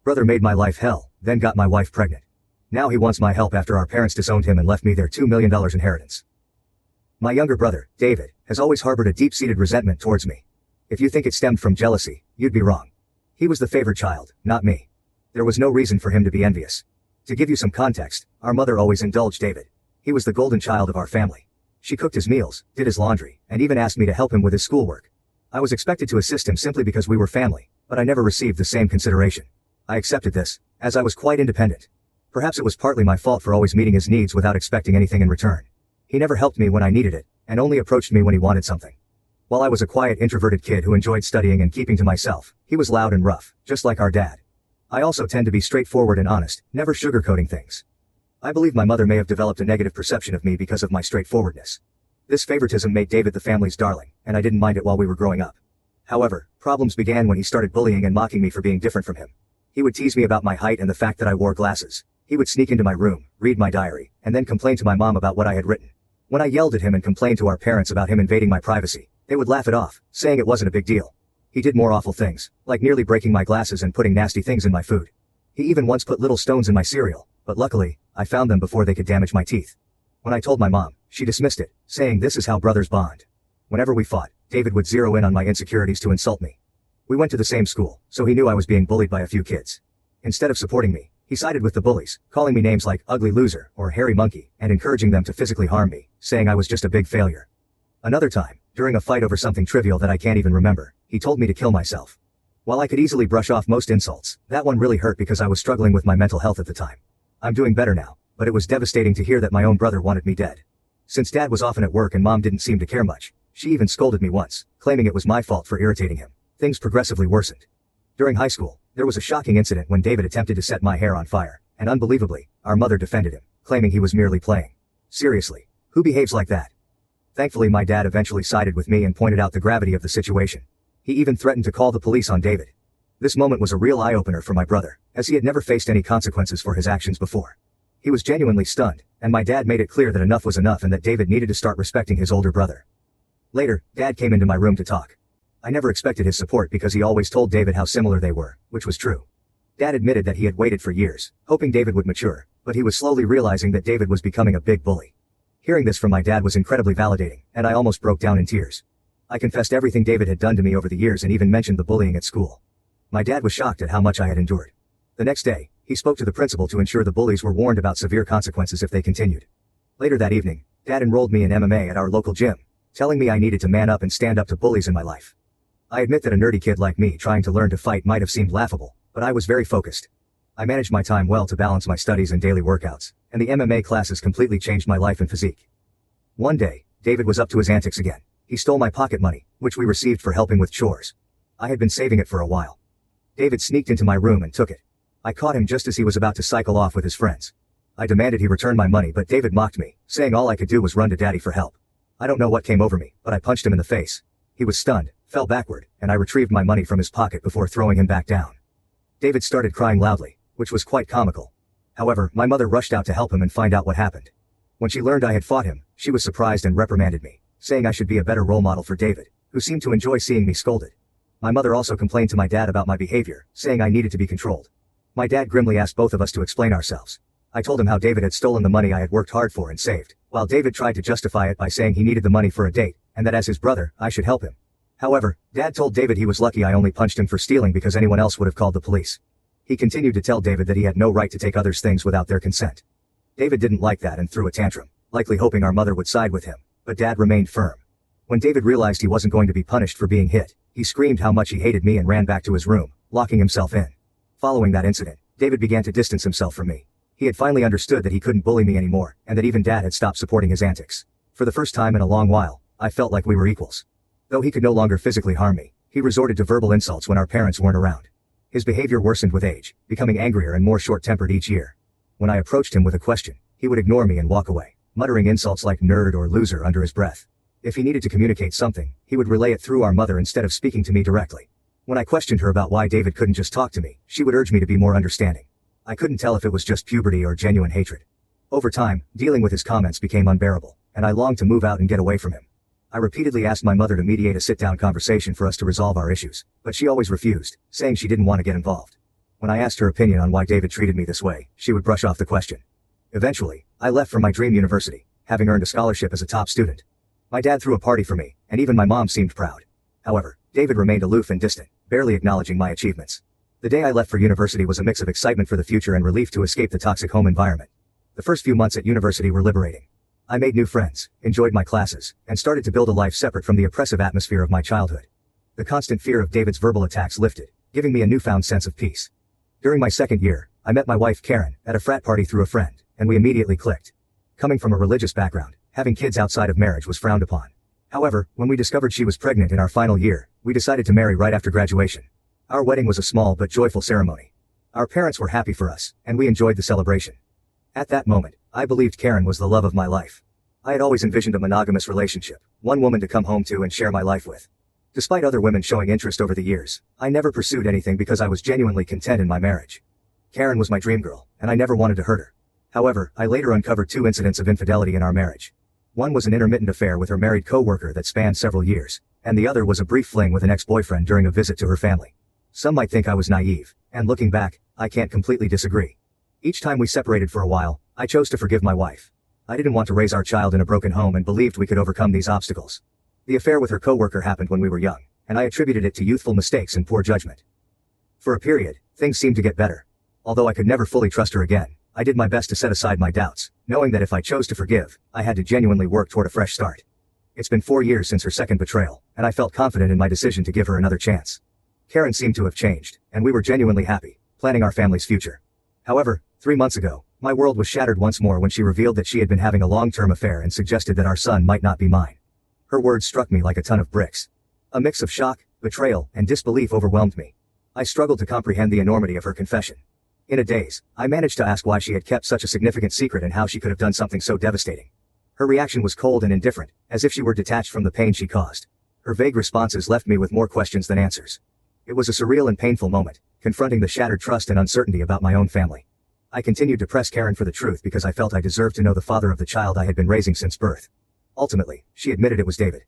Brother made my life hell, then got my wife pregnant. Now he wants my help after our parents disowned him and left me their $2 million inheritance. My younger brother, David, has always harbored a deep-seated resentment towards me. If you think it stemmed from jealousy, you'd be wrong. He was the favored child, not me. There was no reason for him to be envious. To give you some context, our mother always indulged David. He was the golden child of our family. She cooked his meals, did his laundry, and even asked me to help him with his schoolwork. I was expected to assist him simply because we were family, but I never received the same consideration. I accepted this, as I was quite independent. Perhaps it was partly my fault for always meeting his needs without expecting anything in return. He never helped me when I needed it, and only approached me when he wanted something. While I was a quiet, introverted kid who enjoyed studying and keeping to myself, he was loud and rough, just like our dad. I also tend to be straightforward and honest, never sugarcoating things. I believe my mother may have developed a negative perception of me because of my straightforwardness. This favoritism made David the family's darling, and I didn't mind it while we were growing up. However, problems began when he started bullying and mocking me for being different from him. He would tease me about my height and the fact that I wore glasses. He would sneak into my room, read my diary, and then complain to my mom about what I had written. When I yelled at him and complained to our parents about him invading my privacy, they would laugh it off, saying it wasn't a big deal. He did more awful things, like nearly breaking my glasses and putting nasty things in my food. He even once put little stones in my cereal, but luckily, I found them before they could damage my teeth. When I told my mom, she dismissed it, saying this is how brothers bond. Whenever we fought, David would zero in on my insecurities to insult me. We went to the same school, so he knew I was being bullied by a few kids. Instead of supporting me, he sided with the bullies, calling me names like ugly loser or hairy monkey, and encouraging them to physically harm me, saying I was just a big failure. Another time, during a fight over something trivial that I can't even remember, he told me to kill myself. While I could easily brush off most insults, that one really hurt because I was struggling with my mental health at the time. I'm doing better now, but it was devastating to hear that my own brother wanted me dead. Since dad was often at work and mom didn't seem to care much, she even scolded me once, claiming it was my fault for irritating him. Things progressively worsened. During high school, there was a shocking incident when David attempted to set my hair on fire, and unbelievably, our mother defended him, claiming he was merely playing. Seriously, who behaves like that? Thankfully, my dad eventually sided with me and pointed out the gravity of the situation. He even threatened to call the police on David. This moment was a real eye-opener for my brother, as he had never faced any consequences for his actions before. He was genuinely stunned, and my dad made it clear that enough was enough and that David needed to start respecting his older brother. Later, Dad came into my room to talk. I never expected his support because he always told David how similar they were, which was true. Dad admitted that he had waited for years, hoping David would mature, but he was slowly realizing that David was becoming a big bully. Hearing this from my dad was incredibly validating, and I almost broke down in tears. I confessed everything David had done to me over the years and even mentioned the bullying at school. My dad was shocked at how much I had endured. The next day, he spoke to the principal to ensure the bullies were warned about severe consequences if they continued. Later that evening, Dad enrolled me in MMA at our local gym, telling me I needed to man up and stand up to bullies in my life. I admit that a nerdy kid like me trying to learn to fight might have seemed laughable, but I was very focused. I managed my time well to balance my studies and daily workouts, and the MMA classes completely changed my life and physique. One day, David was up to his antics again. He stole my pocket money, which we received for helping with chores. I had been saving it for a while. David sneaked into my room and took it. I caught him just as he was about to cycle off with his friends. I demanded he return my money, but David mocked me, saying all I could do was run to Daddy for help. I don't know what came over me, but I punched him in the face. He was stunned, fell backward, and I retrieved my money from his pocket before throwing him back down. David started crying loudly, which was quite comical. However, my mother rushed out to help him and find out what happened. When she learned I had fought him, she was surprised and reprimanded me, saying I should be a better role model for David, who seemed to enjoy seeing me scolded. My mother also complained to my dad about my behavior, saying I needed to be controlled. My dad grimly asked both of us to explain ourselves. I told him how David had stolen the money I had worked hard for and saved, while David tried to justify it by saying he needed the money for a date, and that as his brother, I should help him. However, Dad told David he was lucky I only punched him for stealing because anyone else would have called the police. He continued to tell David that he had no right to take others' things without their consent. David didn't like that and threw a tantrum, likely hoping our mother would side with him, but Dad remained firm. When David realized he wasn't going to be punished for being hit, he screamed how much he hated me and ran back to his room, locking himself in. Following that incident, David began to distance himself from me. He had finally understood that he couldn't bully me anymore, and that even Dad had stopped supporting his antics. For the first time in a long while, I felt like we were equals. Though he could no longer physically harm me, he resorted to verbal insults when our parents weren't around. His behavior worsened with age, becoming angrier and more short-tempered each year. When I approached him with a question, he would ignore me and walk away, muttering insults like nerd or loser under his breath. If he needed to communicate something, he would relay it through our mother instead of speaking to me directly. When I questioned her about why David couldn't just talk to me, she would urge me to be more understanding. I couldn't tell if it was just puberty or genuine hatred. Over time, dealing with his comments became unbearable, and I longed to move out and get away from him. I repeatedly asked my mother to mediate a sit-down conversation for us to resolve our issues, but she always refused, saying she didn't want to get involved. When I asked her opinion on why David treated me this way, she would brush off the question. Eventually, I left for my dream university, having earned a scholarship as a top student. My dad threw a party for me, and even my mom seemed proud. However, David remained aloof and distant, barely acknowledging my achievements. The day I left for university was a mix of excitement for the future and relief to escape the toxic home environment. The first few months at university were liberating. I made new friends, enjoyed my classes, and started to build a life separate from the oppressive atmosphere of my childhood. The constant fear of David's verbal attacks lifted, giving me a newfound sense of peace. During my second year, I met my wife Karen at a frat party through a friend, and we immediately clicked. Coming from a religious background, having kids outside of marriage was frowned upon. However, when we discovered she was pregnant in our final year, we decided to marry right after graduation. Our wedding was a small but joyful ceremony. Our parents were happy for us, and we enjoyed the celebration. At that moment, I believed Karen was the love of my life. I had always envisioned a monogamous relationship, one woman to come home to and share my life with. Despite other women showing interest over the years, I never pursued anything because I was genuinely content in my marriage. Karen was my dream girl, and I never wanted to hurt her. However, I later uncovered 2 incidents of infidelity in our marriage. One was an intermittent affair with her married co-worker that spanned several years, and the other was a brief fling with an ex-boyfriend during a visit to her family. Some might think I was naive, and looking back, I can't completely disagree. Each time we separated for a while, I chose to forgive my wife. I didn't want to raise our child in a broken home and believed we could overcome these obstacles. The affair with her co-worker happened when we were young, and I attributed it to youthful mistakes and poor judgment. For a period, things seemed to get better. Although I could never fully trust her again, I did my best to set aside my doubts, knowing that if I chose to forgive, I had to genuinely work toward a fresh start. It's been 4 years since her second betrayal, and I felt confident in my decision to give her another chance. Karen seemed to have changed, and we were genuinely happy, planning our family's future. However, 3 months ago, my world was shattered once more when she revealed that she had been having a long-term affair and suggested that our son might not be mine. Her words struck me like a ton of bricks. A mix of shock, betrayal, and disbelief overwhelmed me. I struggled to comprehend the enormity of her confession. In a daze, I managed to ask why she had kept such a significant secret and how she could have done something so devastating. Her reaction was cold and indifferent, as if she were detached from the pain she caused. Her vague responses left me with more questions than answers. It was a surreal and painful moment, confronting the shattered trust and uncertainty about my own family. I continued to press Karen for the truth because I felt I deserved to know the father of the child I had been raising since birth. Ultimately, she admitted it was David.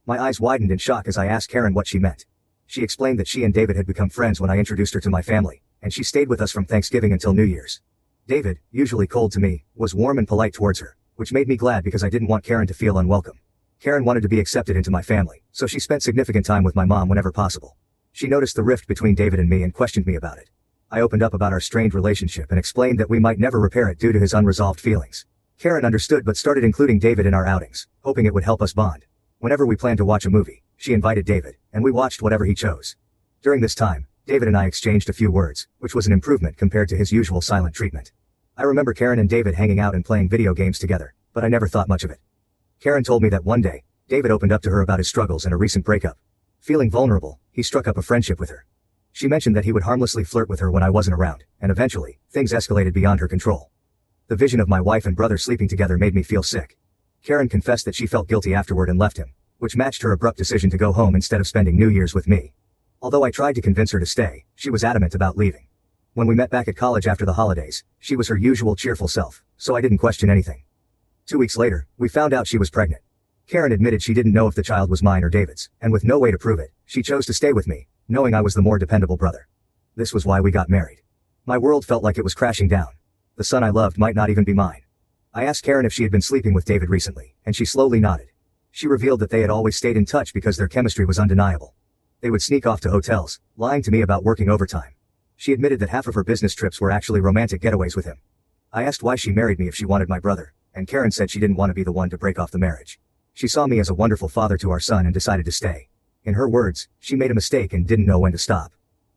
My eyes widened in shock as I asked Karen what she meant. She explained that she and David had become friends when I introduced her to my family, and she stayed with us from Thanksgiving until New Year's. David, usually cold to me, was warm and polite towards her, which made me glad because I didn't want Karen to feel unwelcome. Karen wanted to be accepted into my family, so she spent significant time with my mom whenever possible. She noticed the rift between David and me and questioned me about it. I opened up about our strained relationship and explained that we might never repair it due to his unresolved feelings. Karen understood but started including David in our outings, hoping it would help us bond. Whenever we planned to watch a movie, she invited David, and we watched whatever he chose. During this time, David and I exchanged a few words, which was an improvement compared to his usual silent treatment. I remember Karen and David hanging out and playing video games together, but I never thought much of it. Karen told me that one day, David opened up to her about his struggles and a recent breakup. Feeling vulnerable, he struck up a friendship with her. She mentioned that he would harmlessly flirt with her when I wasn't around, and eventually, things escalated beyond her control. The vision of my wife and brother sleeping together made me feel sick. Karen confessed that she felt guilty afterward and left him, which matched her abrupt decision to go home instead of spending New Year's with me. Although I tried to convince her to stay, she was adamant about leaving. When we met back at college after the holidays, she was her usual cheerful self, so I didn't question anything. 2 weeks later, we found out she was pregnant. Karen admitted she didn't know if the child was mine or David's, and with no way to prove it, she chose to stay with me, knowing I was the more dependable brother. This was why we got married. My world felt like it was crashing down. The son I loved might not even be mine. I asked Karen if she had been sleeping with David recently, and she slowly nodded. She revealed that they had always stayed in touch because their chemistry was undeniable. They would sneak off to hotels, lying to me about working overtime. She admitted that half of her business trips were actually romantic getaways with him. I asked why she married me if she wanted my brother, and Karen said she didn't want to be the one to break off the marriage. She saw me as a wonderful father to our son and decided to stay. In her words, she made a mistake and didn't know when to stop.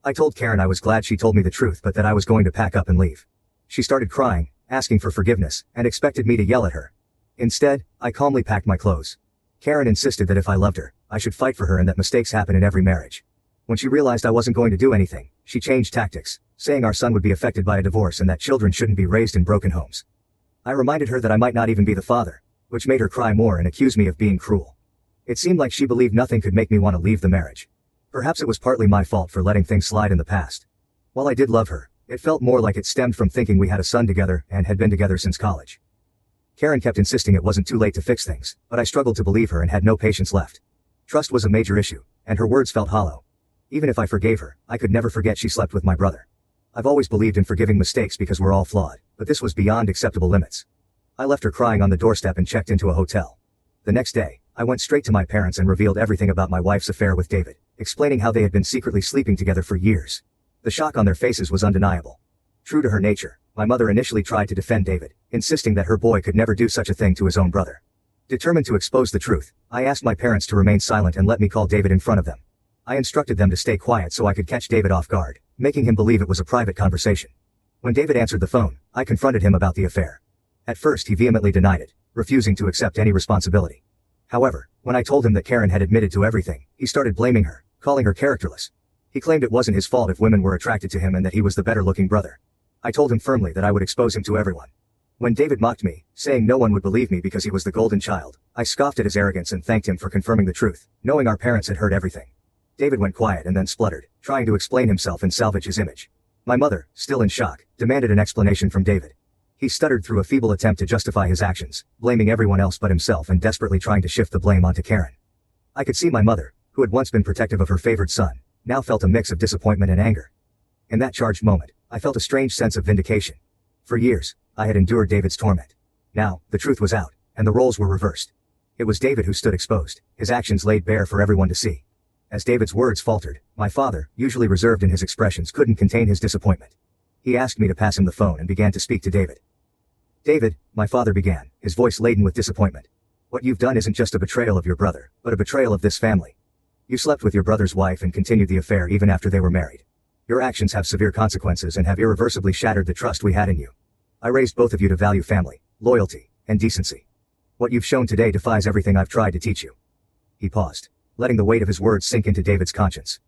I told Karen I was glad she told me the truth but that I was going to pack up and leave. She started crying, asking for forgiveness, and expected me to yell at her. Instead, I calmly packed my clothes. Karen insisted that if I loved her, I should fight for her and that mistakes happen in every marriage. When she realized I wasn't going to do anything, she changed tactics, saying our son would be affected by a divorce and that children shouldn't be raised in broken homes. I reminded her that I might not even be the father, which made her cry more and accuse me of being cruel. It seemed like she believed nothing could make me want to leave the marriage. Perhaps it was partly my fault for letting things slide in the past. While I did love her, it felt more like it stemmed from thinking we had a son together and had been together since college. Karen kept insisting it wasn't too late to fix things, but I struggled to believe her and had no patience left. Trust was a major issue, and her words felt hollow. Even if I forgave her, I could never forget she slept with my brother. I've always believed in forgiving mistakes because we're all flawed, but this was beyond acceptable limits. I left her crying on the doorstep and checked into a hotel. The next day, I went straight to my parents and revealed everything about my wife's affair with David, explaining how they had been secretly sleeping together for years. The shock on their faces was undeniable. True to her nature, my mother initially tried to defend David, insisting that her boy could never do such a thing to his own brother. Determined to expose the truth, I asked my parents to remain silent and let me call David in front of them. I instructed them to stay quiet so I could catch David off guard, making him believe it was a private conversation. When David answered the phone, I confronted him about the affair. At first he vehemently denied it, refusing to accept any responsibility. However, when I told him that Karen had admitted to everything, he started blaming her, calling her characterless. He claimed it wasn't his fault if women were attracted to him and that he was the better-looking brother. I told him firmly that I would expose him to everyone. When David mocked me, saying no one would believe me because he was the golden child, I scoffed at his arrogance and thanked him for confirming the truth, knowing our parents had heard everything. David went quiet and then spluttered, trying to explain himself and salvage his image. My mother, still in shock, demanded an explanation from David. He stuttered through a feeble attempt to justify his actions, blaming everyone else but himself and desperately trying to shift the blame onto Karen. I could see my mother, who had once been protective of her favored son, now felt a mix of disappointment and anger. In that charged moment, I felt a strange sense of vindication. For years, I had endured David's torment. Now, the truth was out, and the roles were reversed. It was David who stood exposed, his actions laid bare for everyone to see. As David's words faltered, my father, usually reserved in his expressions, couldn't contain his disappointment. He asked me to pass him the phone and began to speak to David. David, my father began, his voice laden with disappointment. What you've done isn't just a betrayal of your brother, but a betrayal of this family. You slept with your brother's wife and continued the affair even after they were married. Your actions have severe consequences and have irreversibly shattered the trust we had in you. I raised both of you to value family, loyalty, and decency. What you've shown today defies everything I've tried to teach you. He paused, letting the weight of his words sink into David's conscience.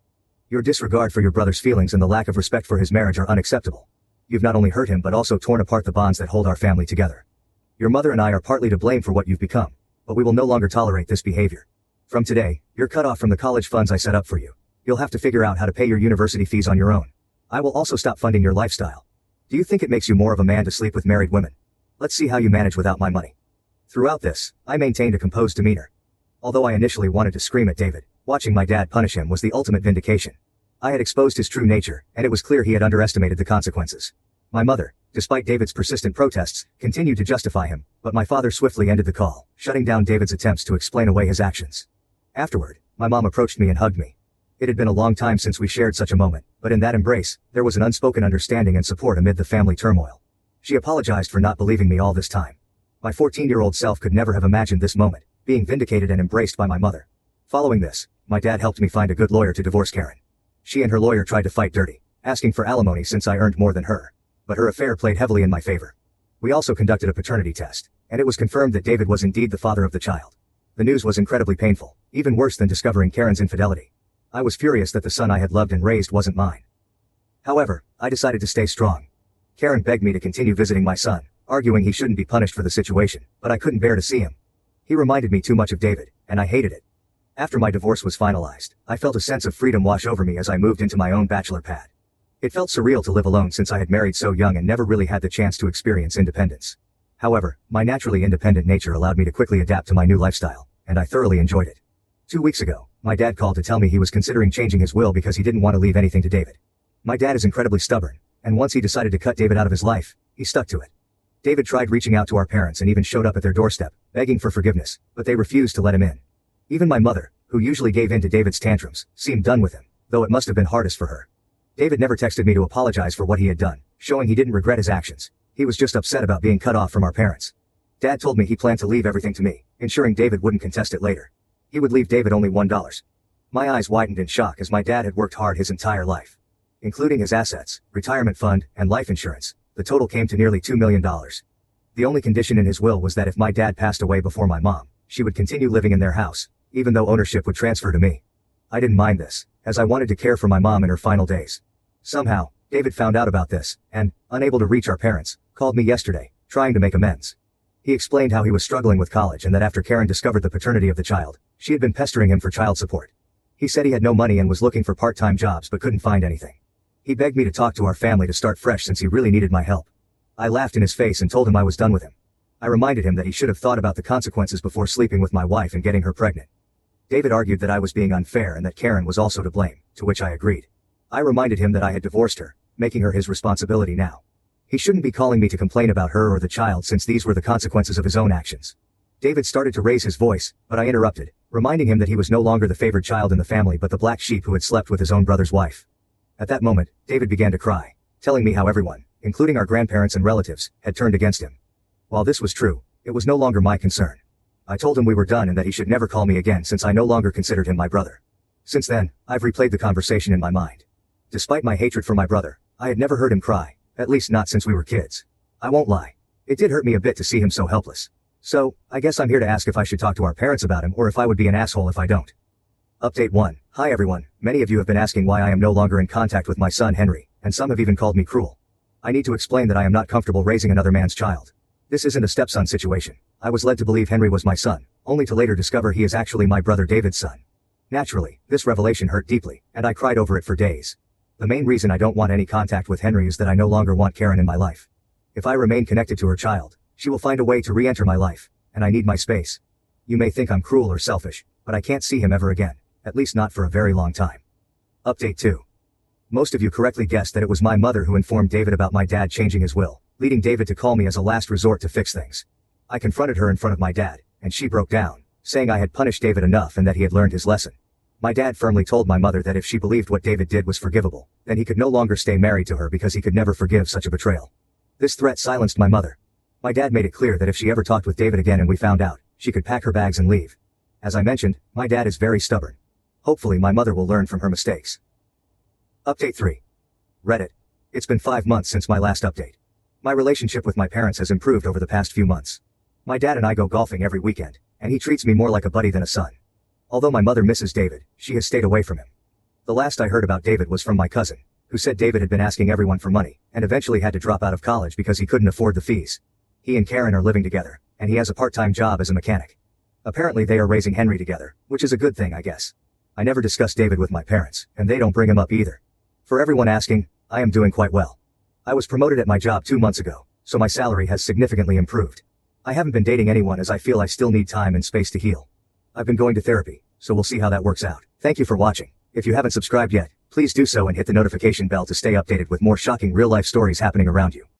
Your disregard for your brother's feelings and the lack of respect for his marriage are unacceptable. You've not only hurt him but also torn apart the bonds that hold our family together. Your mother and I are partly to blame for what you've become, but we will no longer tolerate this behavior. From today, you're cut off from the college funds I set up for you. You'll have to figure out how to pay your university fees on your own. I will also stop funding your lifestyle. Do you think it makes you more of a man to sleep with married women? Let's see how you manage without my money. Throughout this, I maintained a composed demeanor. Although I initially wanted to scream at David, watching my dad punish him was the ultimate vindication. I had exposed his true nature, and it was clear he had underestimated the consequences. My mother, despite David's persistent protests, continued to justify him, but my father swiftly ended the call, shutting down David's attempts to explain away his actions. Afterward, my mom approached me and hugged me. It had been a long time since we shared such a moment, but in that embrace, there was an unspoken understanding and support amid the family turmoil. She apologized for not believing me all this time. My 14-year-old self could never have imagined this moment, being vindicated and embraced by my mother. Following this, my dad helped me find a good lawyer to divorce Karen. She and her lawyer tried to fight dirty, asking for alimony since I earned more than her. But her affair played heavily in my favor. We also conducted a paternity test, and it was confirmed that David was indeed the father of the child. The news was incredibly painful, even worse than discovering Karen's infidelity. I was furious that the son I had loved and raised wasn't mine. However, I decided to stay strong. Karen begged me to continue visiting my son, arguing he shouldn't be punished for the situation, but I couldn't bear to see him. He reminded me too much of David, and I hated it. After my divorce was finalized, I felt a sense of freedom wash over me as I moved into my own bachelor pad. It felt surreal to live alone since I had married so young and never really had the chance to experience independence. However, my naturally independent nature allowed me to quickly adapt to my new lifestyle, and I thoroughly enjoyed it. 2 weeks ago, my dad called to tell me he was considering changing his will because he didn't want to leave anything to David. My dad is incredibly stubborn, and once he decided to cut David out of his life, he stuck to it. David tried reaching out to our parents and even showed up at their doorstep, begging for forgiveness, but they refused to let him in. Even my mother, who usually gave in to David's tantrums, seemed done with him, though it must have been hardest for her. David never texted me to apologize for what he had done, showing he didn't regret his actions. He was just upset about being cut off from our parents. Dad told me he planned to leave everything to me, ensuring David wouldn't contest it later. He would leave David only $1. My eyes widened in shock as my dad had worked hard his entire life. Including his assets, retirement fund, and life insurance, the total came to nearly $2 million. The only condition in his will was that if my dad passed away before my mom, she would continue living in their house, even though ownership would transfer to me. I didn't mind this, as I wanted to care for my mom in her final days. Somehow, David found out about this, and, unable to reach our parents, called me yesterday, trying to make amends. He explained how he was struggling with college and that after Karen discovered the paternity of the child, she had been pestering him for child support. He said he had no money and was looking for part-time jobs but couldn't find anything. He begged me to talk to our family to start fresh since he really needed my help. I laughed in his face and told him I was done with him. I reminded him that he should have thought about the consequences before sleeping with my wife and getting her pregnant. David argued that I was being unfair and that Karen was also to blame, to which I agreed. I reminded him that I had divorced her, making her his responsibility now. He shouldn't be calling me to complain about her or the child since these were the consequences of his own actions. David started to raise his voice, but I interrupted, reminding him that he was no longer the favored child in the family but the black sheep who had slept with his own brother's wife. At that moment, David began to cry, telling me how everyone, including our grandparents and relatives, had turned against him. While this was true, it was no longer my concern. I told him we were done and that he should never call me again since I no longer considered him my brother. Since then, I've replayed the conversation in my mind. Despite my hatred for my brother, I had never heard him cry, at least not since we were kids. I won't lie. It did hurt me a bit to see him so helpless. So, I guess I'm here to ask if I should talk to our parents about him or if I would be an asshole if I don't. Update 1. Hi everyone, many of you have been asking why I am no longer in contact with my son Henry, and some have even called me cruel. I need to explain that I am not comfortable raising another man's child. This isn't a stepson situation. I was led to believe Henry was my son, only to later discover he is actually my brother David's son. Naturally, this revelation hurt deeply, and I cried over it for days. The main reason I don't want any contact with Henry is that I no longer want Karen in my life. If I remain connected to her child, she will find a way to re-enter my life, and I need my space. You may think I'm cruel or selfish, but I can't see him ever again, at least not for a very long time. Update 2. Most of you correctly guessed that it was my mother who informed David about my dad changing his will, leading David to call me as a last resort to fix things. I confronted her in front of my dad, and she broke down, saying I had punished David enough and that he had learned his lesson. My dad firmly told my mother that if she believed what David did was forgivable, then he could no longer stay married to her because he could never forgive such a betrayal. This threat silenced my mother. My dad made it clear that if she ever talked with David again and we found out, she could pack her bags and leave. As I mentioned, my dad is very stubborn. Hopefully my mother will learn from her mistakes. Update 3. Reddit. It's been 5 months since my last update. My relationship with my parents has improved over the past few months. My dad and I go golfing every weekend, and he treats me more like a buddy than a son. Although my mother misses David, she has stayed away from him. The last I heard about David was from my cousin, who said David had been asking everyone for money, and eventually had to drop out of college because he couldn't afford the fees. He and Karen are living together, and he has a part-time job as a mechanic. Apparently they are raising Henry together, which is a good thing I guess. I never discuss David with my parents, and they don't bring him up either. For everyone asking, I am doing quite well. I was promoted at my job 2 months ago, so my salary has significantly improved. I haven't been dating anyone as I feel I still need time and space to heal. I've been going to therapy, so we'll see how that works out. Thank you for watching. If you haven't subscribed yet, please do so and hit the notification bell to stay updated with more shocking real-life stories happening around you.